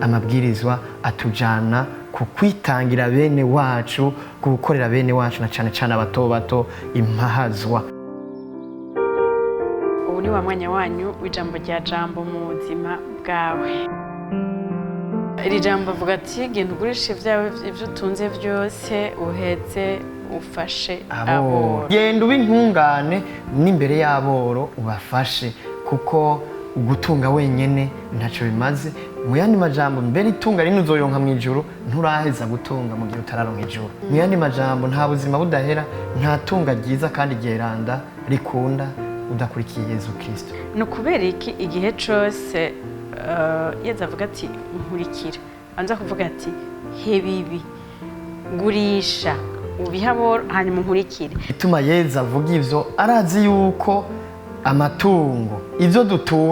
amabwirizwa atujana ku kwitangira bene wacu, ku gukorera bene wacu na cane cane abato bato impahazwa. Ubu ni wa mwanya wanyu w'ijambo rya jambo mu buzima bwawe. Iri jambo avuga ati genda ugurishe ibyo utunze byose uheze ufashe aboro. Genda ube intungane n'imbere y'aboro ubafashe, kuko ugutunga wenyene ntacyo bimaze. Mu yandi majambo, mbere itunga rinini uzoyonka mu ijuru, nturaheza gutunga mu gihe utararonka ijuru. Mu yandi majambo, nta buzima budahera, nta tunga ryiza kandi ryeranda rikunda udakurikiye Yezu Kristo. Ni ukubera iki igihe cyose Yezu avuga ati nkurikira, anza kuvuga ati hebibi gurisha ubihaboro hanyuma nkurikire? Ituma Yezu avuga ivyo, arazi yuko amatungo ivyo dutunga